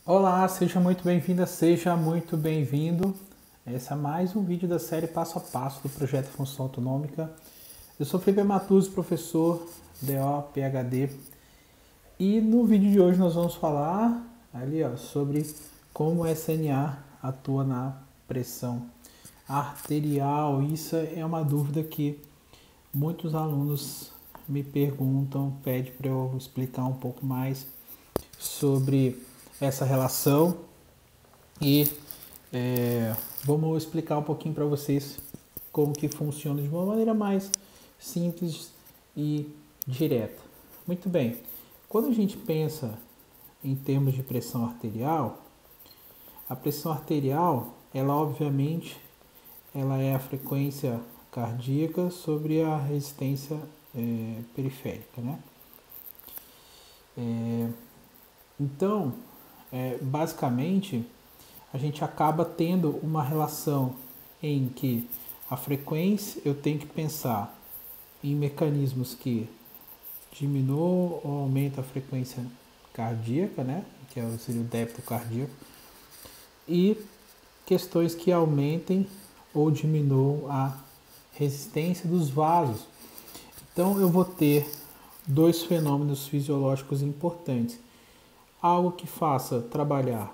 Olá, seja muito bem-vinda, seja muito bem-vindo. Esse é mais um vídeo da série Passo a Passo do Projeto Função Autonômica. Eu sou Felipe Matuzzi, professor DO, PhD, e no vídeo de hoje nós vamos falar sobre como o SNA atua na pressão arterial. Isso é uma dúvida que muitos alunos me perguntam, pedem para eu explicar um pouco mais sobre essa relação e vamos explicar um pouquinho para vocês como que funciona de uma maneira mais simples e direta. Muito bem, quando a gente pensa em termos de pressão arterial, a pressão arterial, ela obviamente, ela é a frequência cardíaca sobre a resistência periférica, né? Então, basicamente, a gente acaba tendo uma relação em que a frequência, eu tenho que pensar em mecanismos que diminuam ou aumentam a frequência cardíaca, né? Seria o débito cardíaco, e questões que aumentem ou diminuam a resistência dos vasos. Então eu vou ter dois fenômenos fisiológicos importantes. Algo que faça trabalhar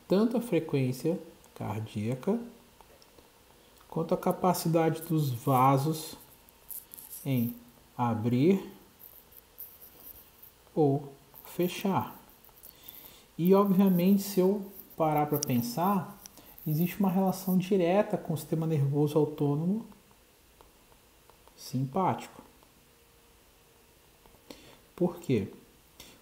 tanto a frequência cardíaca quanto a capacidade dos vasos em abrir ou fechar. E obviamente, se eu parar para pensar, existe uma relação direta com o sistema nervoso autônomo simpático. Por quê?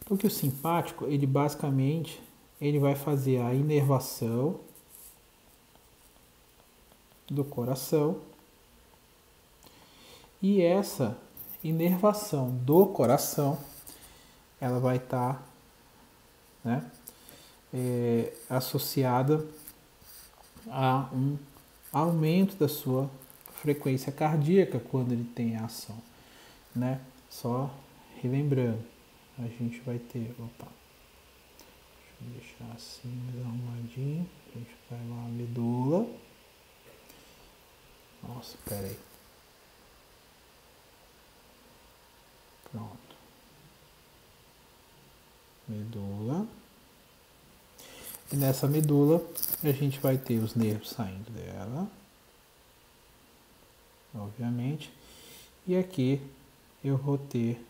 Porque o simpático, ele basicamente, ele vai fazer a inervação do coração, e essa inervação do coração, ela vai estar associada a um aumento da sua frequência cardíaca quando ele tem a ação, né? Só relembrando, a gente vai ter, deixa eu deixar assim mais arrumadinho, a gente vai lá a medula. Nossa, pera aí. Pronto. Medula. E nessa medula a gente vai ter os nervos saindo dela, obviamente. E aqui eu vou ter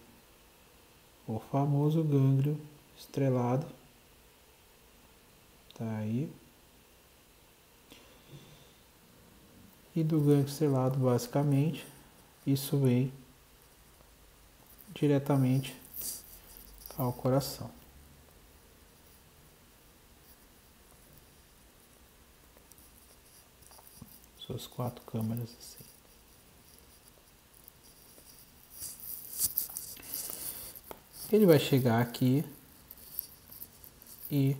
o famoso gânglio estrelado. Tá aí. E do gânglio estrelado, basicamente, isso vem diretamente ao coração. Suas quatro câmaras assim. Ele vai chegar aqui e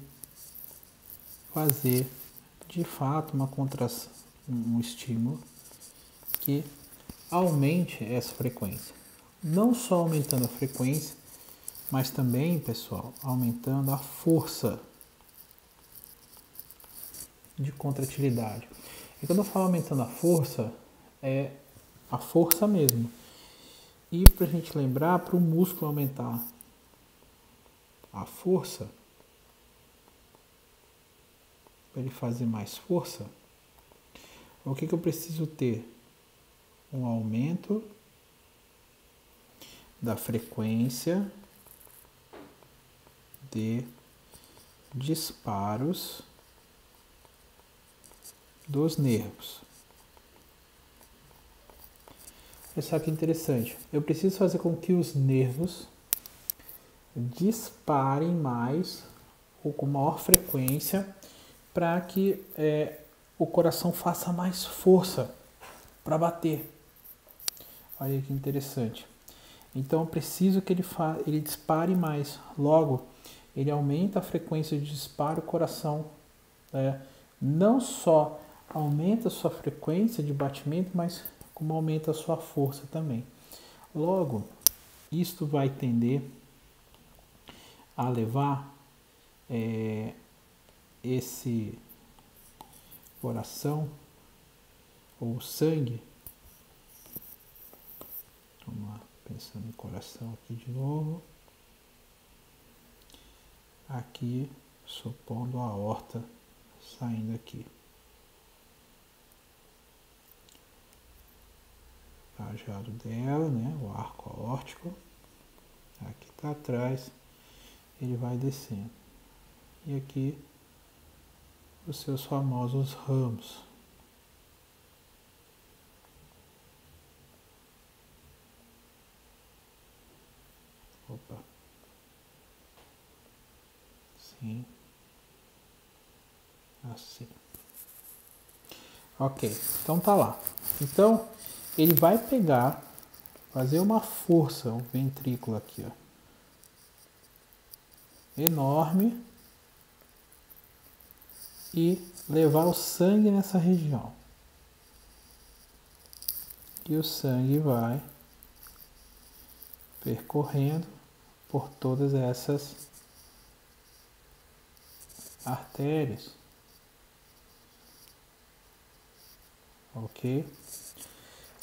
fazer de fato uma contração, um estímulo que aumente essa frequência. Não só aumentando a frequência, mas também, pessoal, aumentando a força de contratilidade. E quando eu falo aumentando a força, é a força mesmo. E para a gente lembrar, para o músculo aumentar a força, para ele fazer mais força, o que eu preciso ter? Um aumento da frequência de disparos dos nervos. Olha só que interessante. Eu preciso fazer com que os nervos disparem mais ou com maior frequência para que o coração faça mais força para bater. Olha que interessante. Então eu preciso que ele dispare mais. Logo, ele aumenta a frequência de disparo do coração. Não só aumenta a sua frequência de batimento, mas como aumenta a sua força também. Logo, isto vai tender a levar esse coração ou sangue. Vamos lá, pensando em coração aqui de novo. Aqui, supondo a aorta saindo aqui. Cajado dela, né? O arco aórtico. Aqui tá atrás, ele vai descendo. E aqui, os seus famosos ramos. Opa. Sim. Assim. Ok, então tá lá. Então, ele vai pegar, fazer uma força, o ventrículo aqui, ó, enorme, e levar o sangue nessa região. E o sangue vai percorrendo por todas essas artérias. Ok?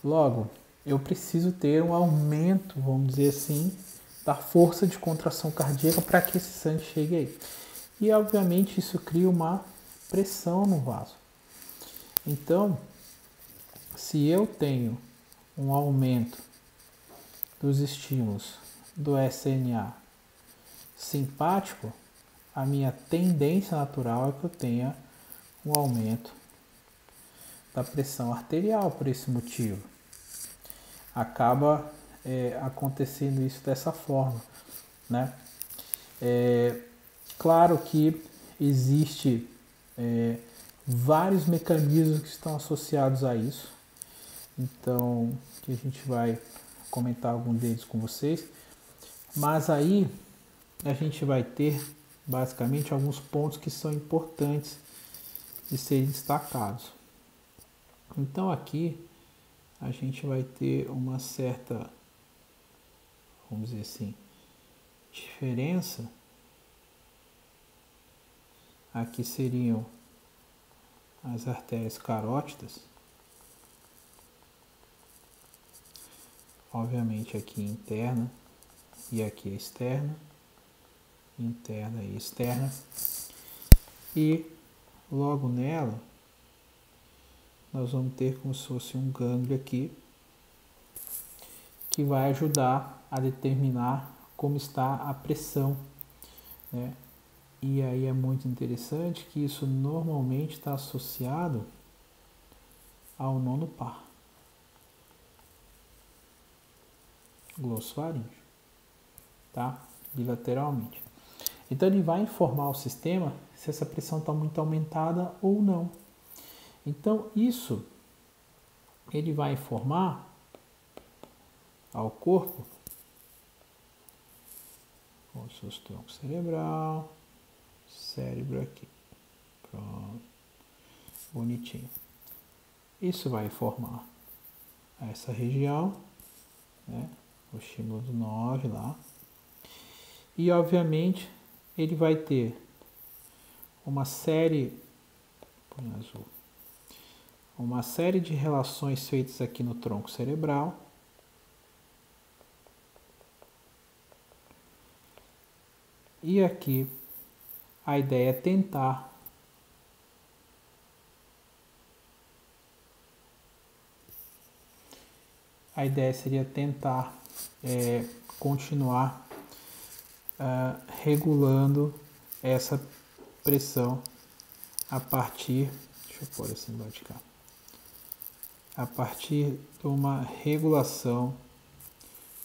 Logo, eu preciso ter um aumento, vamos dizer assim, da força de contração cardíaca para que esse sangue chegue aí. E, obviamente, isso cria uma pressão no vaso. Então, se eu tenho um aumento dos estímulos do SNA simpático, a minha tendência natural é que eu tenha um aumento da pressão arterial por esse motivo. Acaba acontecendo isso dessa forma, né? Claro que existe vários mecanismos que estão associados a isso, então que a gente vai comentar algum deles com vocês, mas aí a gente vai ter basicamente alguns pontos que são importantes de serem destacados. Então aqui a gente vai ter uma certa, vamos dizer assim, diferença. Aqui seriam as artérias carótidas, obviamente aqui interna e aqui externa, interna e externa, e logo nela nós vamos ter como se fosse um gânglio aqui que vai ajudar a determinar como está a pressão, né? E aí é muito interessante que isso normalmente está associado ao nono par, glossofaríngeo, tá? Bilateralmente. Então ele vai informar o sistema se essa pressão está muito aumentada ou não. Então isso ele vai informar ao corpo com os seus troncos cerebral, cérebro aqui. Pronto. Bonitinho. Isso vai informar essa região, né? O estímulo do 9 lá. E obviamente ele vai ter uma série, põe azul, uma série de relações feitas aqui no tronco cerebral. E aqui a ideia é tentar seria tentar continuar regulando essa pressão a partir, deixa eu pôr assim do lado de cá, a partir de uma regulação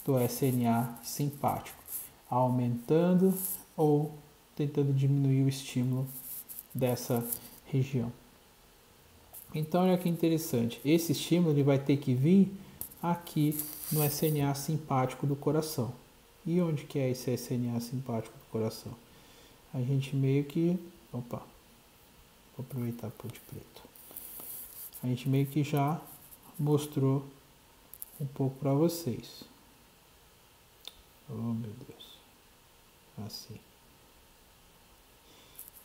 do SNA simpático, aumentando ou tentando diminuir o estímulo dessa região. Então olha que interessante, esse estímulo ele vai ter que vir aqui no SNA simpático do coração. E onde que é esse SNA simpático do coração? A gente meio que, opa, vou aproveitar por de preto. A gente meio que já mostrou um pouco para vocês. Oh meu Deus, assim.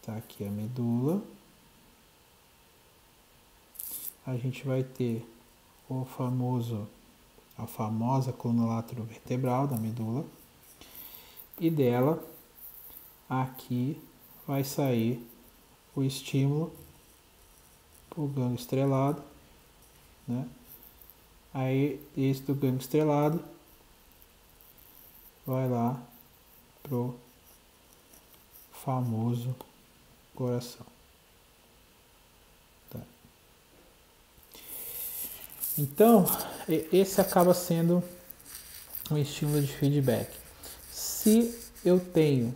Tá aqui a medula. A gente vai ter a famosa coluna laterovertebral da medula. E dela, aqui vai sair o estímulo para o gânglio estrelado, né? Aí esse do gânglio estrelado vai lá pro famoso coração. Tá. Então, esse acaba sendo um estímulo de feedback. Se eu tenho,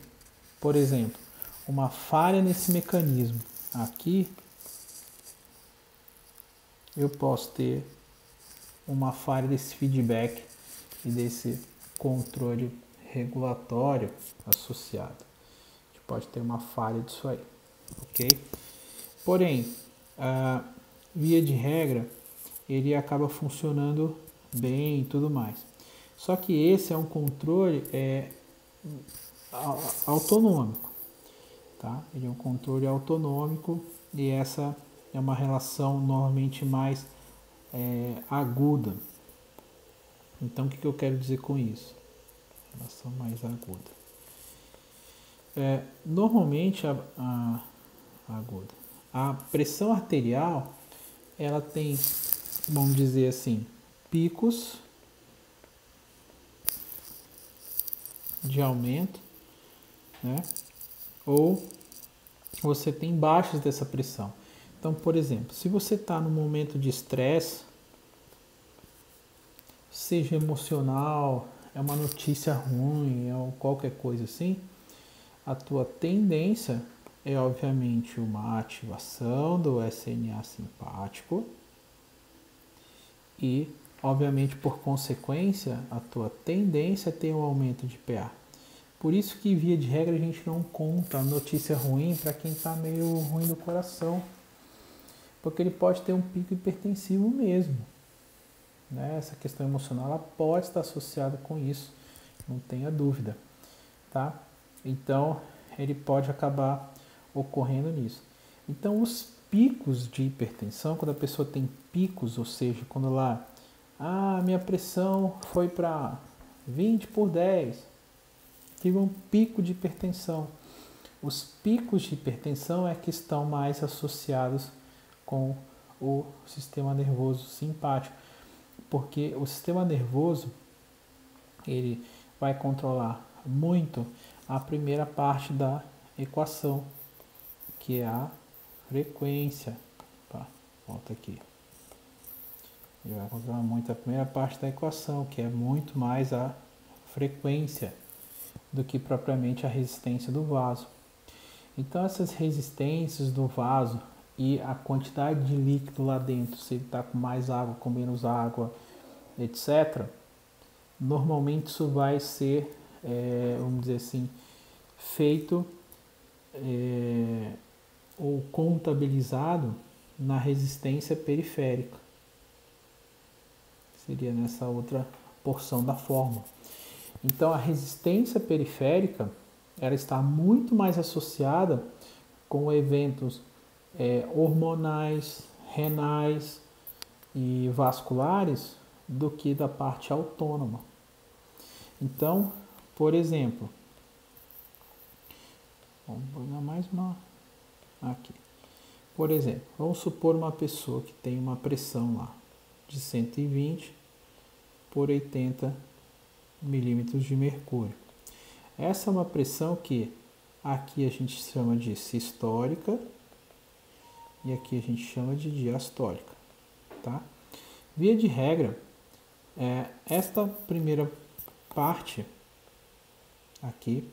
por exemplo, uma falha nesse mecanismo aqui, eu posso ter uma falha desse feedback e desse controle regulatório associado. A gente pode ter uma falha disso aí, ok? Porém, via de regra, ele acaba funcionando bem e tudo mais. Só que esse é um controle autonômico, tá? Ele é um controle autonômico e essa é uma relação normalmente mais aguda. Então, o que eu quero dizer com isso? Relação mais aguda. Normalmente aguda. A pressão arterial, ela tem, vamos dizer assim, picos de aumento, né? Ou você tem baixos dessa pressão. Então, por exemplo, se você está num momento de estresse, seja emocional, é uma notícia ruim, ou qualquer coisa assim, a tua tendência é obviamente uma ativação do SNA simpático e, obviamente, por consequência, a tua tendência é ter um aumento de PA. Por isso que, via de regra, a gente não conta a notícia ruim para quem está meio ruim do coração, porque ele pode ter um pico hipertensivo mesmo. Né? Essa questão emocional ela pode estar associada com isso, não tenha dúvida. Tá? Então, ele pode acabar ocorrendo nisso. Então, os picos de hipertensão, quando a pessoa tem picos, ou seja, quando lá, minha pressão foi para 20/10, tive um pico de hipertensão. Os picos de hipertensão é que estão mais associados com o sistema nervoso simpático, porque o sistema nervoso ele vai controlar muito a primeira parte da equação, que é a frequência. Opa, volta aqui. Ele vai controlar muito a primeira parte da equação, que é muito mais a frequência do que propriamente a resistência do vaso. Então essas resistências do vaso e a quantidade de líquido lá dentro, se ele está com mais água, com menos água, etc., normalmente isso vai ser, vamos dizer assim, feito ou contabilizado na resistência periférica. Seria nessa outra porção da fórmula. Então a resistência periférica ela está muito mais associada com eventos hormonais, renais e vasculares do que da parte autônoma. Então, por exemplo, vamos pegar mais uma aqui. Por exemplo, vamos supor uma pessoa que tem uma pressão lá de 120/80 milímetros de mercúrio. Essa é uma pressão que aqui a gente chama de sistólica e aqui a gente chama de diastólica, tá? Via de regra, esta primeira parte aqui,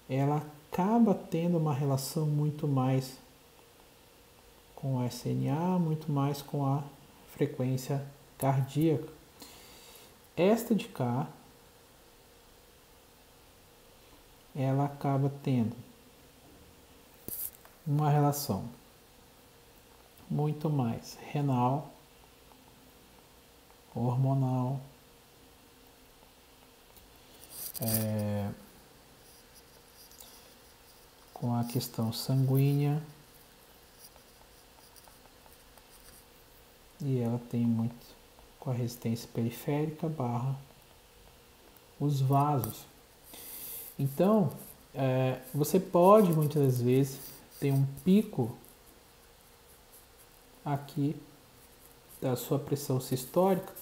ela acaba tendo uma relação muito mais com o SNA, muito mais com a frequência cardíaca. Esta de cá, ela acaba tendo uma relação muito mais renal, hormonal, com a questão sanguínea. E ela tem muito com a resistência periférica barra os vasos. Então, você pode muitas vezes ter um pico aqui da sua pressão sistólica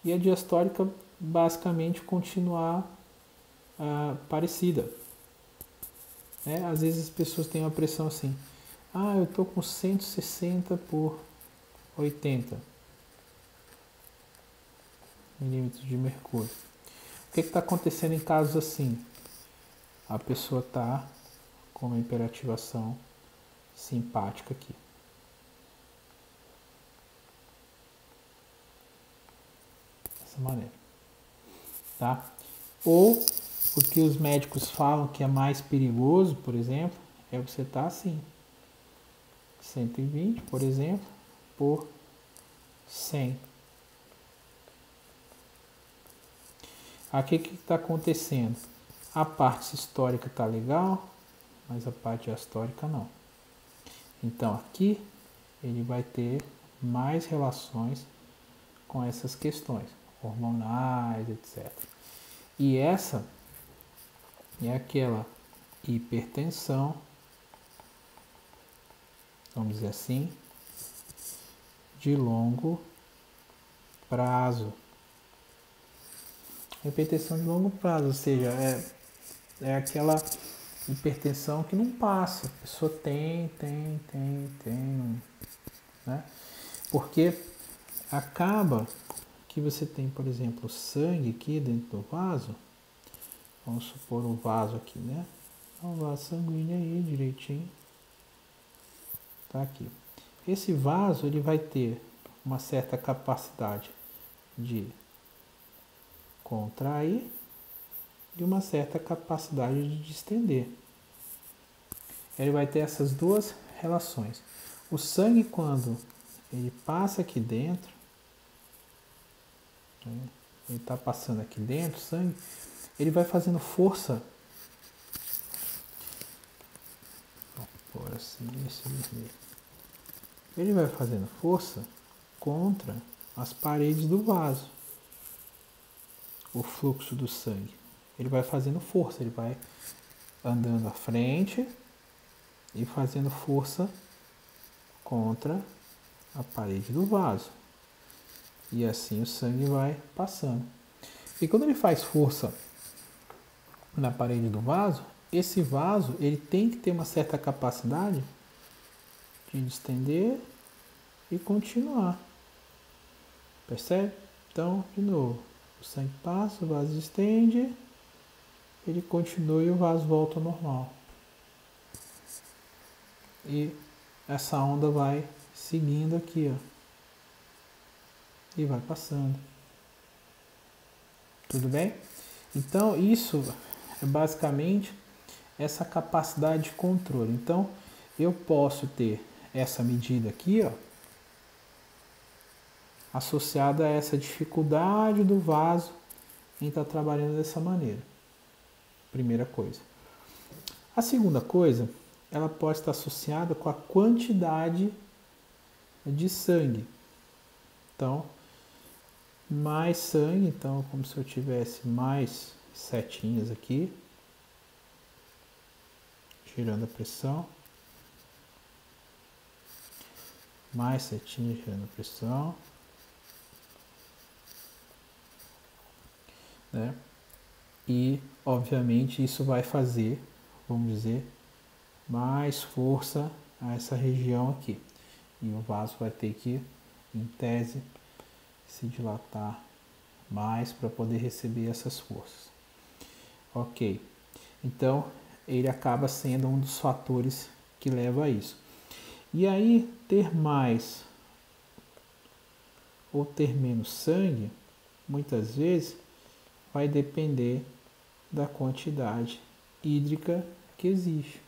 e a diastólica basicamente continuar parecida. Às vezes as pessoas têm uma pressão assim, eu estou com 160 por 80 milímetros de mercúrio. O que está acontecendo em casos assim? A pessoa está com uma hiperativação simpática aqui. Dessa maneira. Tá? Ou o que os médicos falam que é mais perigoso, por exemplo, é você estar assim. 120, por exemplo, por 100. Aqui o que está acontecendo? A parte histórica está legal, mas a parte diastólica não. Então aqui ele vai ter mais relações com essas questões hormonais, etc. E essa é aquela hipertensão, vamos dizer assim, de longo prazo. Hipertensão de longo prazo, ou seja, é aquela hipertensão que não passa. A pessoa tem, né? Porque acaba que você tem, por exemplo, sangue aqui dentro do vaso. Vamos supor um vaso aqui, né? Um vaso sanguíneo aí, direitinho. Tá aqui. Esse vaso, ele vai ter uma certa capacidade de contrair e uma certa capacidade de distender. Ele vai ter essas duas relações. O sangue, quando ele passa aqui dentro, né? Ele está passando aqui dentro, o sangue, ele vai fazendo força. Vou pôr assim, esse vermelho. Ele vai fazendo força contra as paredes do vaso. O fluxo do sangue. Ele vai fazendo força, ele vai andando à frente e fazendo força contra a parede do vaso. E assim o sangue vai passando. E quando ele faz força na parede do vaso, esse vaso ele tem que ter uma certa capacidade de distender e continuar. Percebe? Então, de novo, o sangue passa, o vaso estende, ele continua e o vaso volta ao normal. E essa onda vai seguindo aqui, ó. E vai passando. Tudo bem? Então, isso é basicamente essa capacidade de controle. Então, eu posso ter essa medida aqui, ó, associada a essa dificuldade do vaso em estar trabalhando dessa maneira. Primeira coisa. A segunda coisa, ela pode estar associada com a quantidade de sangue. Então, mais sangue, então como se eu tivesse mais setinhas aqui, girando a pressão. Mais setinhas girando a pressão. Né? E, obviamente, isso vai fazer, vamos dizer, mais força a essa região aqui. E o vaso vai ter que, em tese, se dilatar mais para poder receber essas forças. Ok. Então, ele acaba sendo um dos fatores que leva a isso. E aí, ter mais ou ter menos sangue, muitas vezes, vai depender da quantidade hídrica que existe.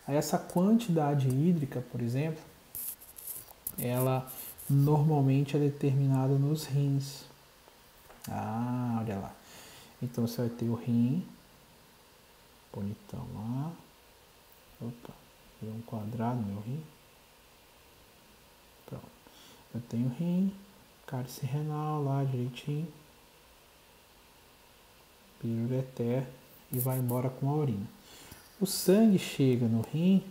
Essa quantidade hídrica, por exemplo, ela normalmente é determinada nos rins. Olha lá. Então você vai ter o rim, bonitão lá. Opa, virou um quadrado meu rim. Pronto. Eu tenho rim, cálice renal lá direitinho, pirureter e vai embora com a urina. O sangue chega no rim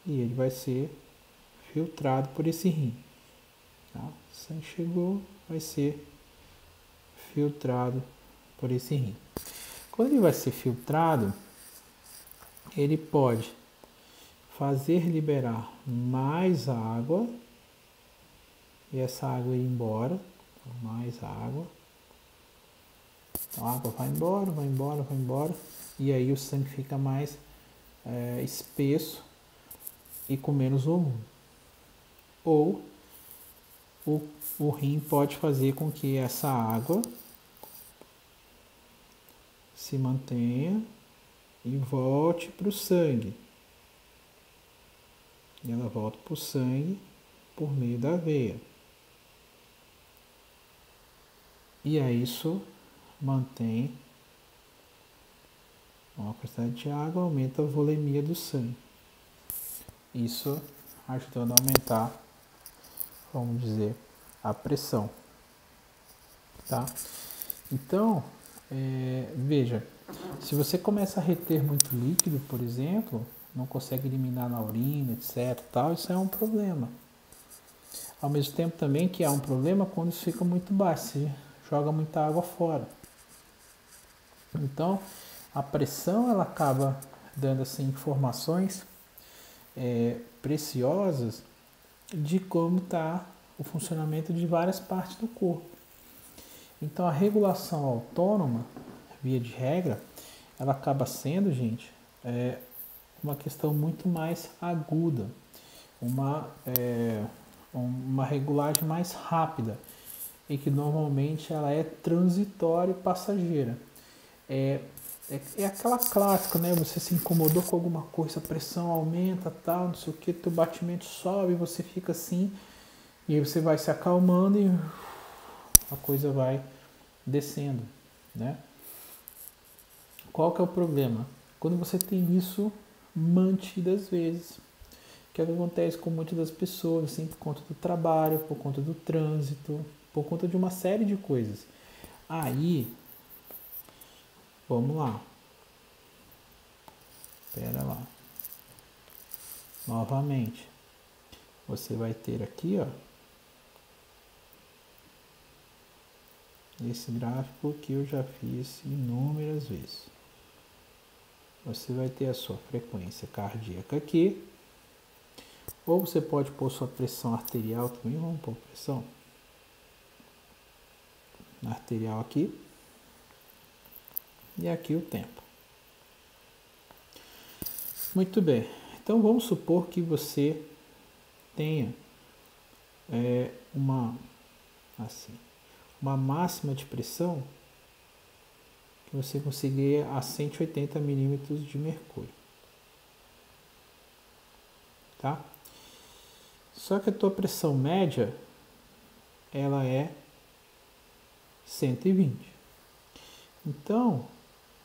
e ele vai ser filtrado por esse rim. Tá? O sangue chegou, vai ser filtrado por esse rim. Quando ele vai ser filtrado, ele pode fazer liberar mais água e essa água ir embora, mais água. Então, a água vai embora, vai embora, vai embora e aí o sangue fica mais espesso e com menos volume. Ou o rim pode fazer com que essa água se mantenha e volte para o sangue. E ela volta para o sangue por meio da veia. E aí isso mantém uma quantidade de água, aumenta a volemia do sangue. Isso ajudando a aumentar, vamos dizer, a pressão. Tá? Então, veja, se você começa a reter muito líquido, por exemplo, não consegue eliminar na urina, etc, tal, isso é um problema. Ao mesmo tempo também que há um problema quando isso fica muito baixo, se joga muita água fora. Então, a pressão ela acaba dando assim, informações preciosas de como está o funcionamento de várias partes do corpo. Então, a regulação autônoma, via de regra, ela acaba sendo, gente, uma questão muito mais aguda, uma regulagem mais rápida e que normalmente ela é transitória e passageira. É aquela clássica, né? Você se incomodou com alguma coisa, a pressão aumenta, tal, não sei o que, teu batimento sobe, você fica assim, e aí você vai se acalmando e a coisa vai descendo, né? Qual que é o problema? Quando você tem isso mantido às vezes, que é o que acontece com muitas das pessoas, assim, por conta do trabalho, por conta do trânsito, por conta de uma série de coisas. Aí, vamos lá. Espera lá. Novamente, você vai ter aqui, ó, esse gráfico que eu já fiz inúmeras vezes. Você vai ter a sua frequência cardíaca aqui, ou você pode pôr sua pressão arterial também, vamos pôr pressão arterial aqui, e aqui o tempo. Muito bem, então vamos supor que você tenha uma máxima de pressão que você conseguir a 180 milímetros de mercúrio. Tá? Só que a tua pressão média ela é 120. Então,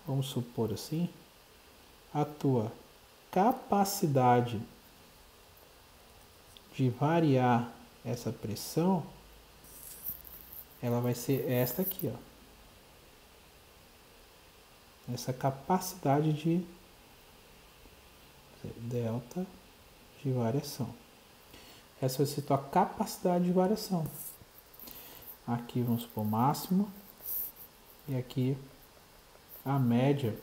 vamos supor assim, a tua capacidade de variar essa pressão, ela vai ser esta aqui, ó. Essa capacidade de delta de variação. Essa vai ser a tua capacidade de variação. Aqui vamos supor máximo e aqui a média.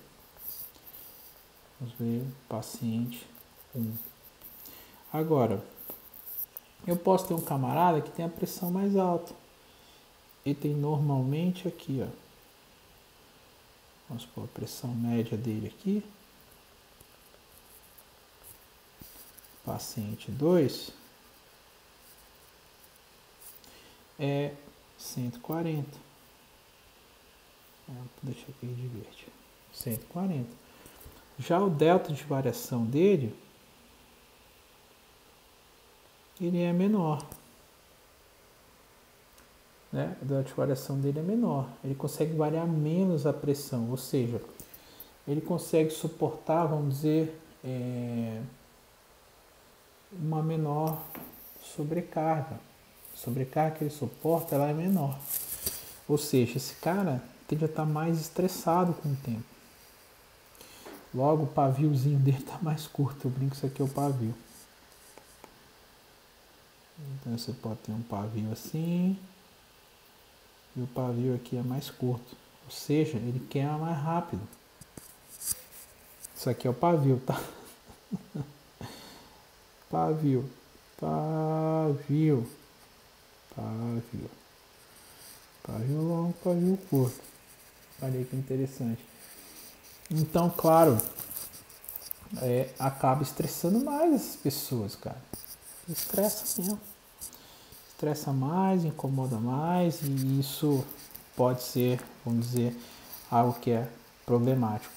Vamos ver paciente 1. Agora, eu posso ter um camarada que tem a pressão mais alta. Ele tem normalmente aqui, ó. Vamos supor a pressão média dele aqui. Paciente 2 é 140. Deixa aqui de verde. 140. Já o delta de variação dele, ele é menor. Né? O delta de variação dele é menor. Ele consegue variar menos a pressão, ou seja, ele consegue suportar, vamos dizer, uma menor sobrecarga. A sobrecarga que ele suporta, ela é menor. Ou seja, esse cara tende a estar mais estressado com o tempo. Logo, o paviozinho dele está mais curto. Eu brinco que isso aqui é o pavio. Então você pode ter um pavio assim, e o pavio aqui é mais curto. Ou seja, ele queima mais rápido. Isso aqui é o pavio, tá? Pavio, pavio, pavio. Pavio longo, pavio curto. Olha aí que interessante. Então, claro, acaba estressando mais essas pessoas, cara. Estressa mesmo. Estressa mais, incomoda mais, e isso pode ser, vamos dizer, algo que é problemático.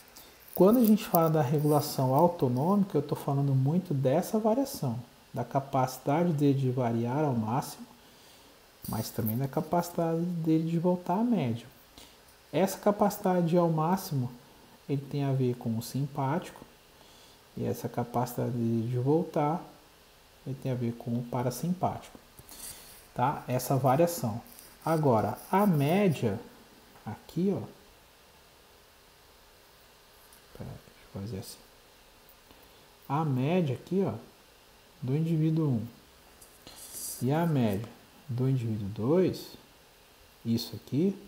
Quando a gente fala da regulação autonômica, eu estou falando muito dessa variação, da capacidade dele de variar ao máximo, mas também da capacidade dele de voltar à média. Essa capacidade de ir ao máximo, ele tem a ver com o simpático, e essa capacidade dele de voltar, ele tem a ver com o parasimpático. Tá? Essa variação. Agora, a média, aqui, ó. Deixa eu fazer assim. A média aqui, ó, do indivíduo 1 e a média do indivíduo 2, isso aqui,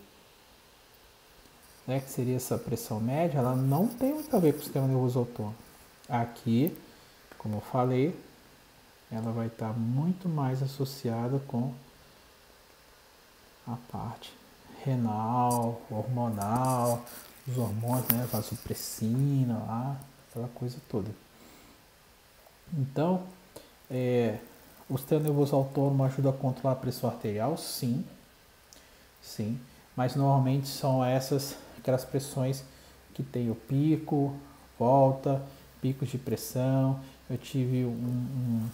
né, que seria essa pressão média, ela não tem muito a ver com o sistema nervoso autônomo. Aqui, como eu falei, ela vai estar muito mais associada com a parte renal, hormonal, os hormônios, né, vasopressina, lá, aquela coisa toda. Então, o sistema nervoso autônomo ajuda a controlar a pressão arterial? Sim, sim, mas normalmente são aquelas pressões que tem o pico, volta, picos de pressão. Eu tive um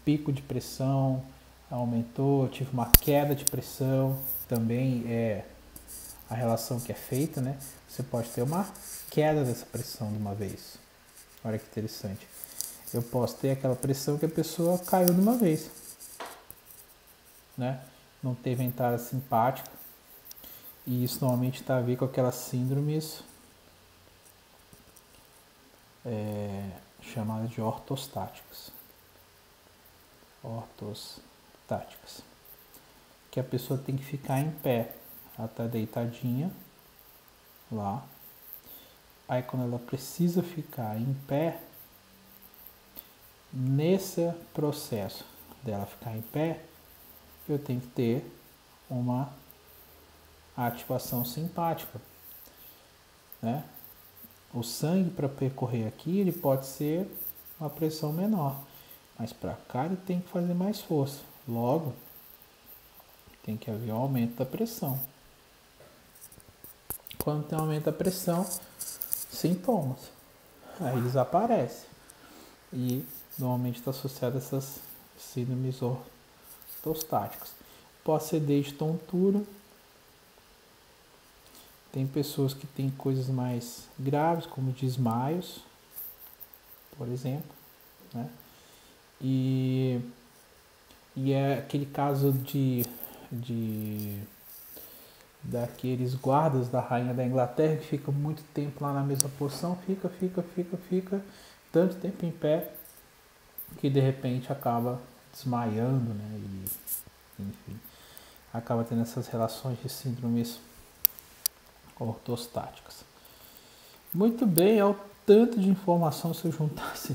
pico de pressão, aumentou, eu tive uma queda de pressão, também é a relação que é feita, né? Você pode ter uma queda dessa pressão de uma vez. Olha que interessante. Eu posso ter aquela pressão que a pessoa caiu de uma vez, né? Não teve entrada simpática. E isso normalmente está a ver com aquelas síndromes chamadas de ortostáticas. Ortostáticas. Que a pessoa tem que ficar em pé. Ela está deitadinha lá. Aí quando ela precisa ficar em pé, nesse processo dela ficar em pé, eu tenho que ter uma ativação simpática, né? O sangue para percorrer aqui, ele pode ser uma pressão menor, mas para cá ele tem que fazer mais força. Logo, tem que haver um aumento da pressão. Quando tem um aumento da pressão, sintomas, aí eles aparecem. E normalmente está associado a essas síndromes ortostáticas. Pode ser desde tontura. Tem pessoas que têm coisas mais graves, como desmaios, por exemplo, né? E é aquele caso daqueles guardas da rainha da Inglaterra que ficam muito tempo lá na mesma posição, fica tanto tempo em pé que de repente acaba desmaiando, né? E, enfim, acaba tendo essas relações de síndromes ortostáticas. Muito bem, é o tanto de informação se eu juntasse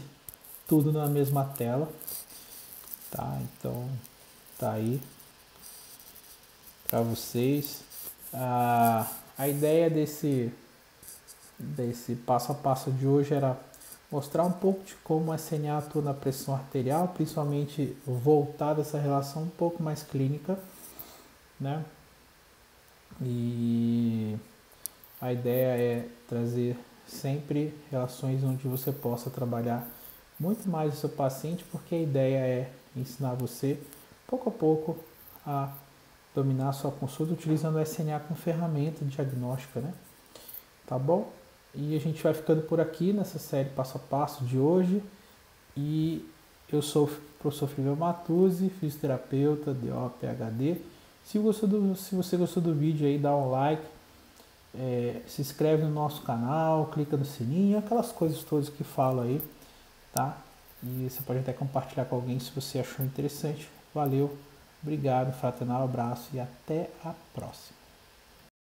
tudo na mesma tela, tá? Então tá aí para vocês. A ideia desse passo a passo de hoje era mostrar um pouco de como a CNA atua na pressão arterial, principalmente voltar dessa relação um pouco mais clínica, né? E a ideia é trazer sempre relações onde você possa trabalhar muito mais o seu paciente, porque a ideia é ensinar você, pouco a pouco, a dominar a sua consulta utilizando o SNA como ferramenta diagnóstica, né? Tá bom? E a gente vai ficando por aqui nessa série passo a passo de hoje. E eu sou o professor Flávio Matuzzi, fisioterapeuta, DO, PhD. Se você gostou do vídeo aí, dá um like, se inscreve no nosso canal, clica no sininho, aquelas coisas todas que falo aí, tá? E você pode até compartilhar com alguém se você achou interessante. Valeu, obrigado, fraternal abraço e até a próxima.